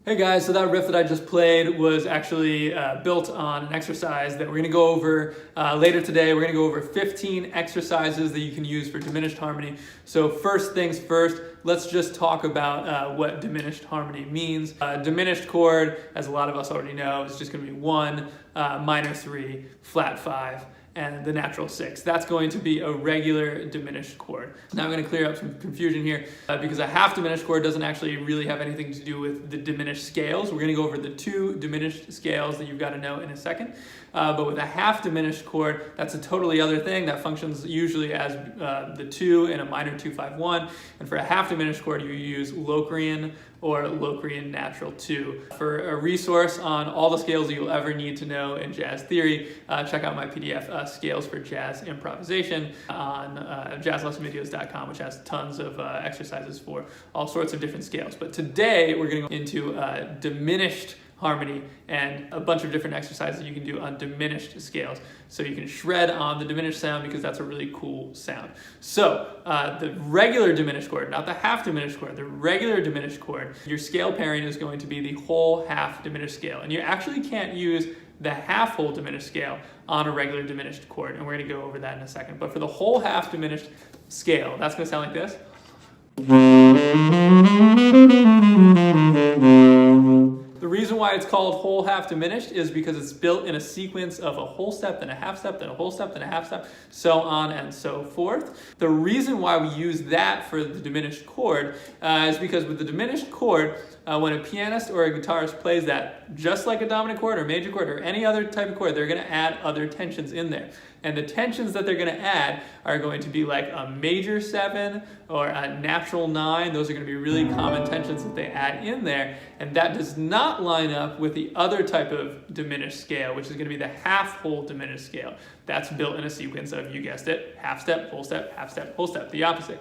Hey guys, so that riff that I just played was actually built on an exercise that we're going to go over later today. We're going to go over 15 exercises that you can use for diminished harmony. So first things first, let's just talk about what diminished harmony means. Diminished chord, as a lot of us already know, is just going to be 1, minor 3, flat 5, and the natural 6. That's going to be a regular diminished chord. Now I'm going to clear up some confusion here because a half diminished chord doesn't actually really have anything to do with the diminished scales. We're going to go over the 2 diminished scales that you've got to know in a second. But with a half diminished chord, that's a totally other thing that functions usually as the 2 in a minor 2-5-1. And for a half diminished chord, you use Locrian or Locrian natural 2. For a resource on all the scales that you'll ever need to know in jazz theory, check out my PDF, Scales for Jazz Improvisation, on jazzlessonvideos.com, which has tons of exercises for all sorts of different scales. But today, we're going to go into diminished harmony and a bunch of different exercises you can do on diminished scales. So you can shred on the diminished sound because that's a really cool sound. So the regular diminished chord, not the half diminished chord, the regular diminished chord, your scale pairing is going to be the whole half diminished scale. And you actually can't use the half whole diminished scale on a regular diminished chord. And we're going to go over that in a second. But for the whole half diminished scale, that's going to sound like this. The reason why it's called whole half diminished is because it's built in a sequence of a whole step, then a half step, then a whole step, then a half step, so on and so forth. The reason why we use that for the diminished chord is because with the diminished chord, when a pianist or a guitarist plays that, just like a dominant chord or major chord or any other type of chord, they're going to add other tensions in there. And the tensions that they're going to add are going to be like a major 7 or a natural 9. Those are going to be really common tensions that they add in there. And that does not line up with the other type of diminished scale, which is going to be the half whole diminished scale. That's built in a sequence of, you guessed it, half step, whole step, half step, whole step, the opposite.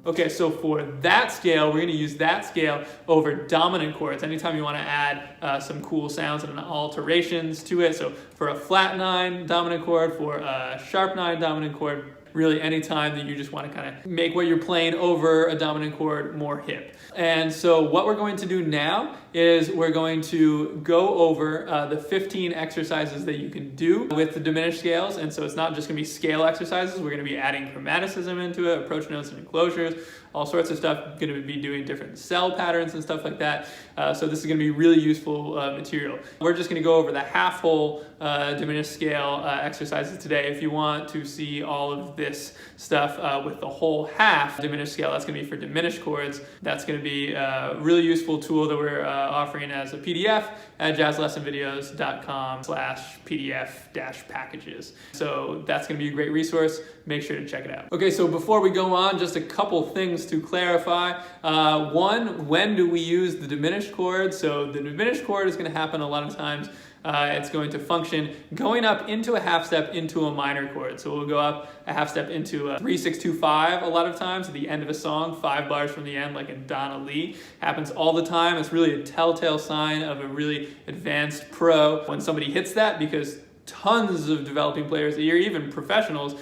Okay, so for that scale, we're going to use that scale over dominant chords. Anytime you want to add some cool sounds and alterations to it. So for a flat 9 dominant chord, for a sharp 9 dominant chord, really any time that you just want to kind of make what you're playing over a dominant chord more hip. And so what we're going to do now is we're going to go over the 15 exercises that you can do with the diminished scales. And so it's not just going to be scale exercises. We're going to be adding chromaticism into it, approach notes and enclosures, all sorts of stuff. Going to be doing different cell patterns and stuff like that. So this is going to be really useful material. We're just going to go over the half whole diminished scale exercises today. If you want to see all of this stuff with the whole half diminished scale, that's going to be for diminished chords. That's going to be a really useful tool that we're offering as a PDF at jazzlessonvideos.com/PDF-packages. So that's going to be a great resource. Make sure to check it out. Okay, so before we go on, just a couple things to clarify. One, when do we use the diminished chord? So the diminished chord is going to happen a lot of times. It's going to function going up into a half step into a minor chord. So we'll go up a half step into a 3-6-2-5 a lot of times at the end of a song, 5 bars from the end, like in Donna Lee. Happens all the time. It's really a telltale sign of a really advanced pro when somebody hits that, because tons of developing players, or even professionals,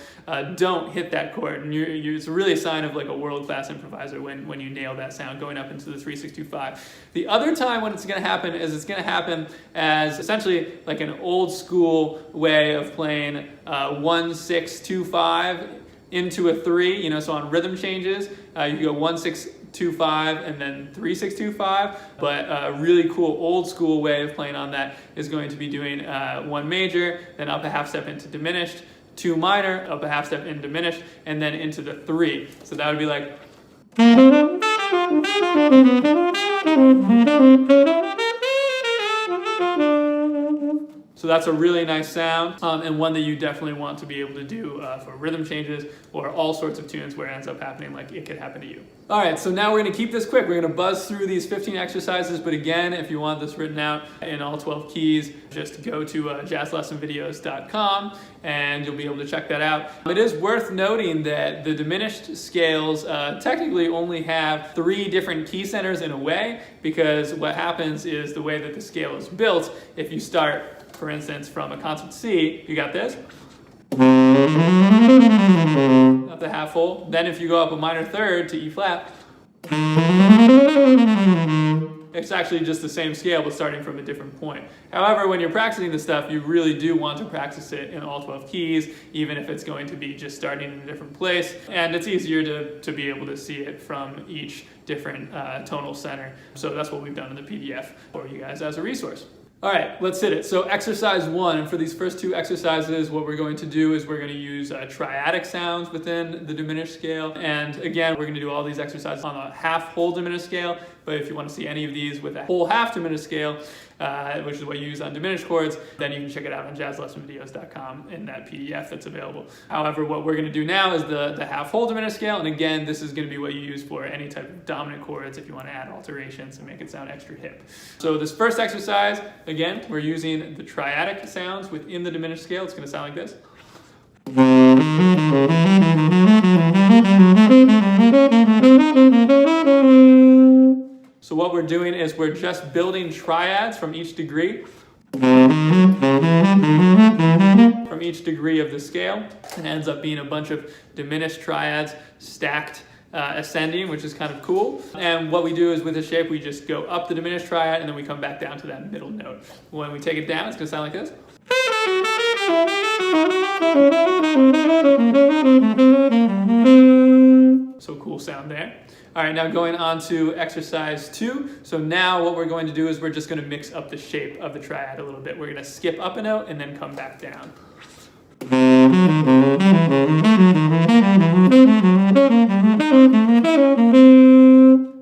don't hit that chord. And it's really a sign of like a world-class improviser when you nail that sound going up into the 3-6-2-5. The other time when it's going to happen is it's going to happen as essentially like an old school way of playing 1-6-2-5 into a 3, so on rhythm changes, you go 1-6-2-5 and then 3-6-2-5, but a really cool old school way of playing on that is going to be doing 1 major, then up a half step into diminished, 2 minor, up a half step in diminished, and then into the 3. So that would be like... So that's a really nice sound, and one that you definitely want to be able to do for rhythm changes or all sorts of tunes where it ends up happening like it could happen to you. All right, so now we're going to keep this quick. We're going to buzz through these 15 exercises, but again, if you want this written out in all 12 keys, just go to jazzlessonvideos.com and you'll be able to check that out. It is worth noting that the diminished scales technically only have 3 different key centers in a way, because what happens is the way that the scale is built, if you start For instance, from a concert C, you got this. Up the half whole. Then if you go up a minor third to E flat, it's actually just the same scale but starting from a different point. However, when you're practicing this stuff, you really do want to practice it in all 12 keys, even if it's going to be just starting in a different place. And it's easier to be able to see it from each different tonal center. So that's what we've done in the PDF for you guys as a resource. All right, let's hit it. So exercise 1, and for these first 2 exercises, what we're going to do is we're going to use triadic sounds within the diminished scale. And again, we're going to do all these exercises on a half whole diminished scale. But if you want to see any of these with a whole half diminished scale, which is what you use on diminished chords, then you can check it out on jazzlessonvideos.com in that PDF that's available. However, what we're going to do now is the half whole diminished scale. And again, this is going to be what you use for any type of dominant chords if you want to add alterations and make it sound extra hip. So this first exercise, again, we're using the triadic sounds within the diminished scale. It's going to sound like this. So what we're doing is we're just building triads from each degree. From each degree of the scale. It ends up being a bunch of diminished triads stacked ascending, which is kind of cool. And what we do is with this shape, we just go up the diminished triad and then we come back down to that middle note. When we take it down, it's going to sound like this. So cool sound there. All right, now going on to exercise 2. So now what we're going to do is we're just going to mix up the shape of the triad a little bit. We're going to skip up a note and then come back down.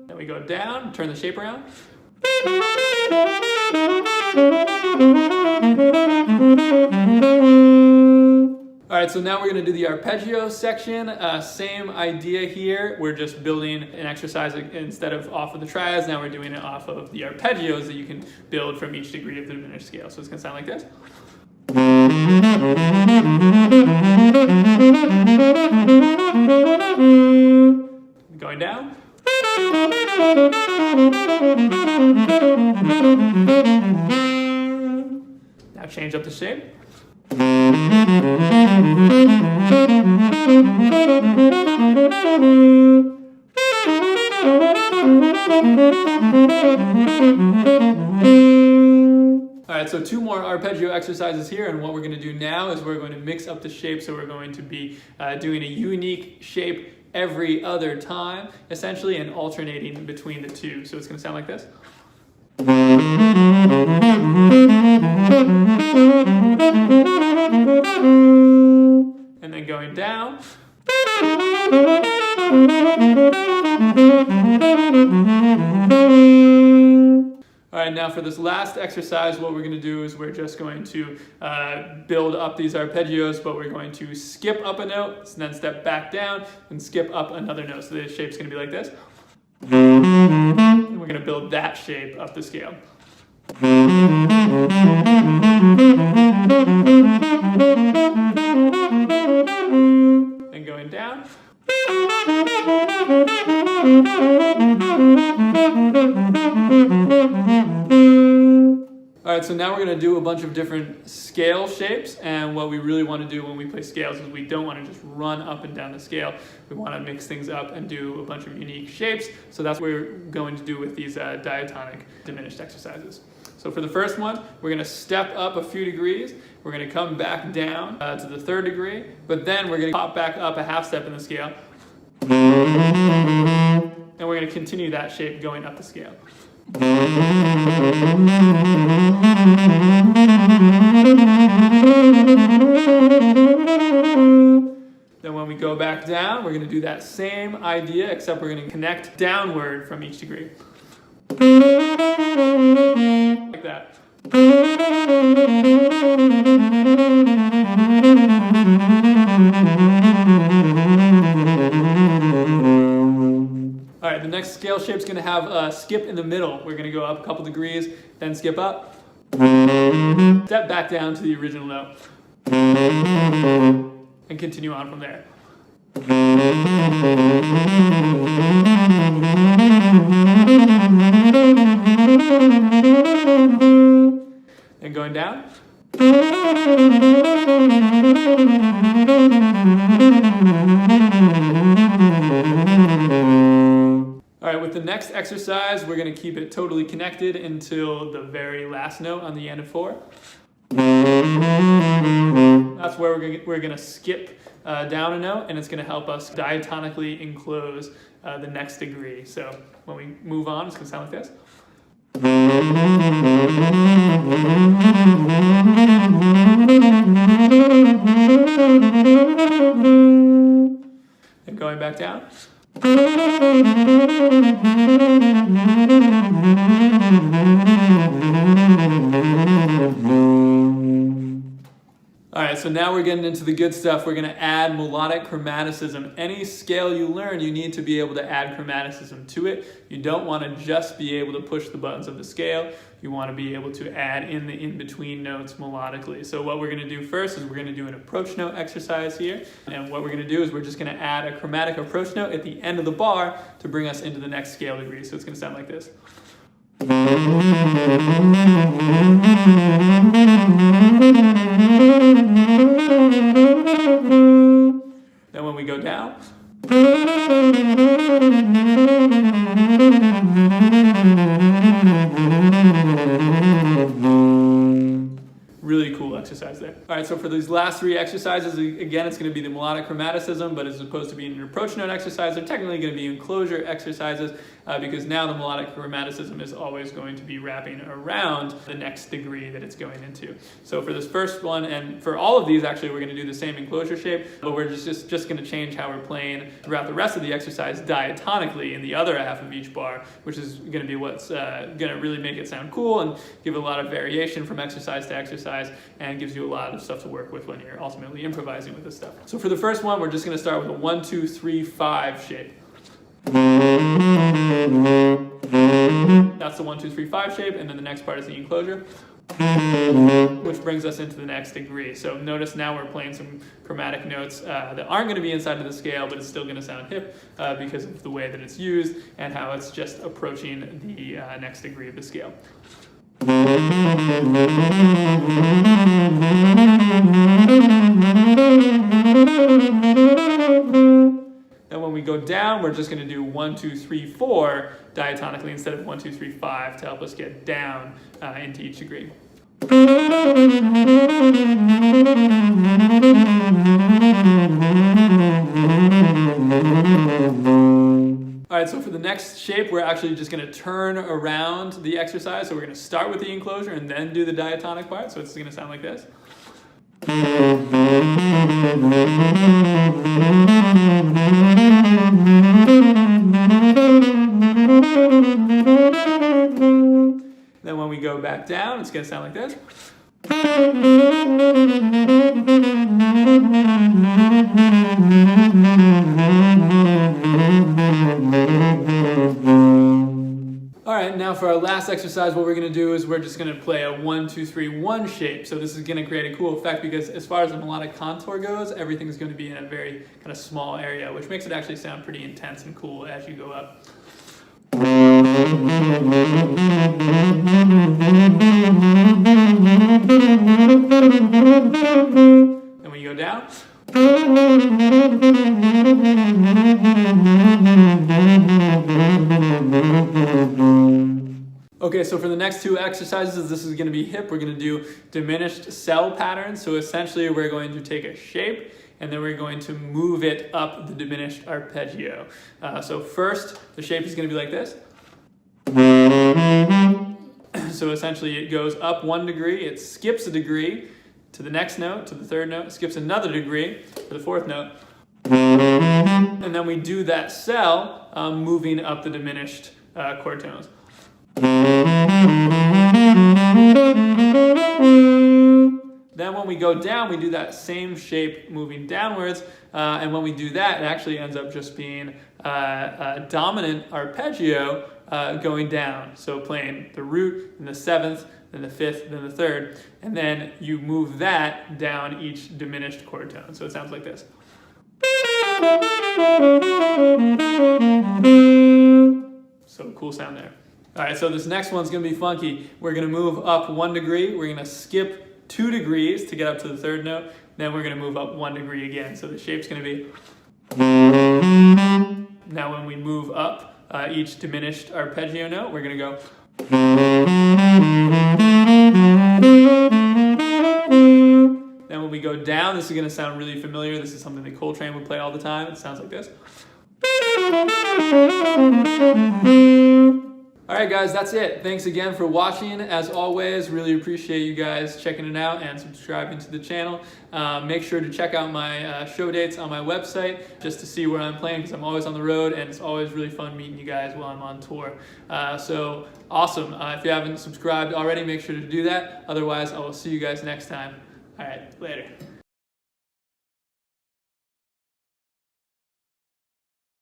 Then we go down, turn the shape around. All right, so now we're going to do the arpeggio section. Same idea here. We're just building an exercise instead of off of the triads. Now we're doing it off of the arpeggios that you can build from each degree of the diminished scale. So it's going to sound like this. Going down. Now change up the shape. All right, so 2 more arpeggio exercises here, and what we're going to do now is we're going to mix up the shape, so we're going to be doing a unique shape every other time, essentially, and alternating between the 2. So it's going to sound like this. And then going down. All right, now for this last exercise, what we're going to do is we're just going to build up these arpeggios, but we're going to skip up a note, and then step back down, and skip up another note. So the shape's going to be like this. And we're going to build that shape up the scale. And going down. All right, so now we're going to do a bunch of different scale shapes, and what we really want to do when we play scales is we don't want to just run up and down the scale. We want to mix things up and do a bunch of unique shapes, so that's what we're going to do with these diatonic diminished exercises. So for the first one, we're going to step up a few degrees, we're going to come back down to the 3rd degree, but then we're going to pop back up a half step in the scale, and we're going to continue that shape going up the scale. Then when we go back down, we're going to do that same idea, except we're going to connect downward from each degree. Like that. All right, the next scale shape is going to have a skip in the middle. We're going to go up a couple degrees, then skip up, step back down to the original note, and continue on from there. And going down. All right, with the next exercise, we're going to keep it totally connected until the very last note on the end of 4. That's where we're going to skip down a note, and it's going to help us diatonically enclose the next degree. So when we move on, it's going to sound like this. And going back down. All right, so now we're getting into the good stuff. We're going to add melodic chromaticism. Any scale you learn, you need to be able to add chromaticism to it. You don't want to just be able to push the buttons of the scale. You want to be able to add in the in-between notes melodically. So what we're going to do first is we're going to do an approach note exercise here. And what we're going to do is we're just going to add a chromatic approach note at the end of the bar to bring us into the next scale degree. So it's going to sound like this. Then when we go down, really cool exercise there. All right, so for these last 3 exercises, again, it's going to be the melodic chromaticism, but as opposed to being an approach note exercise, they're technically going to be enclosure exercises because now the melodic chromaticism is always going to be wrapping around the next degree that it's going into. So for this first one, and for all of these, actually, we're going to do the same enclosure shape, but we're just going to change how we're playing throughout the rest of the exercise diatonically in the other half of each bar, which is going to be what's going to really make it sound cool and give a lot of variation from exercise to exercise, and gives you a lot of stuff to work with when you're ultimately improvising with this stuff. So for the first one, we're just going to start with a 1, 2, 3, 5 shape. That's the 1, 2, 3, 5 shape, and then the next part is the enclosure, which brings us into the next degree. So notice now we're playing some chromatic notes that aren't going to be inside of the scale, but it's still going to sound hip because of the way that it's used and how it's just approaching the next degree of the scale. And when we go down, we're just going to do 1, 2, 3, 4 diatonically instead of 1, 2, 3, 5 to help us get down into each degree. All right, so for the next shape, we're actually just going to turn around the exercise. So we're going to start with the enclosure and then do the diatonic part. So it's going to sound like this. Then when we go back down, it's going to sound like this. All right, now for our last exercise, what we're going to do is we're just going to play a 1, 2, 3, 1 shape. So this is going to create a cool effect because as far as the melodic contour goes, everything's going to be in a very kind of small area, which makes it actually sound pretty intense and cool as you go up. And when you go down, okay, so for the next 2 exercises, this is going to be hip. We're going to do diminished cell patterns. So essentially, we're going to take a shape and then we're going to move it up the diminished arpeggio. So first, the shape is going to be like this. So essentially, it goes up 1 degree, it skips a degree to the next note, to the 3rd note, skips another degree to the 4th note. And then we do that cell moving up the diminished chord tones. Then when we go down, we do that same shape moving downwards, and when we do that, it actually ends up just being a dominant arpeggio going down. So playing the root, then the 7th, then the 5th, then the 3rd, and then you move that down each diminished chord tone. So it sounds like this. So cool sound there. All right, so this next one's gonna be funky. We're gonna move up 1 degree. We're gonna skip 2 degrees to get up to the 3rd note. Then we're going to move up 1 degree again. So the shape's going to be. Now when we move up each diminished arpeggio note, we're going to go. Then when we go down, this is going to sound really familiar. This is something that Coltrane would play all the time. It sounds like this. All right, guys, that's it. Thanks again for watching. As always, really appreciate you guys checking it out and subscribing to the channel. Make sure to check out my show dates on my website just to see where I'm playing, because I'm always on the road and it's always really fun meeting you guys while I'm on tour. So awesome. If you haven't subscribed already, make sure to do that. Otherwise, I will see you guys next time. All right, later.